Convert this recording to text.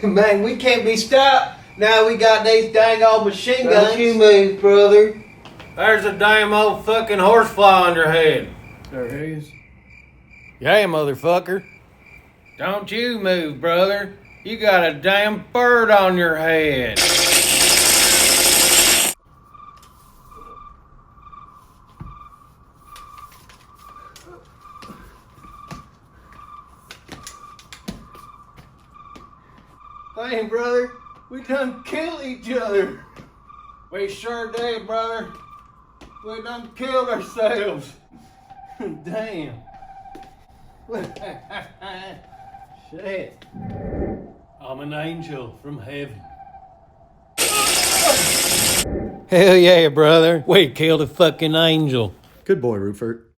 Man, we can't be stopped. Now we got these dang old machine guns. Don't you move, brother. There's a damn old fucking horsefly on your head. There is. Yeah, motherfucker. Don't you move, brother. You got a damn bird on your head. Hey, brother, we done killed each other. We sure did, brother. We done killed ourselves. Damn. Shit. I'm an angel from heaven. Hell yeah, brother. We killed a fucking angel. Good boy, Rupert.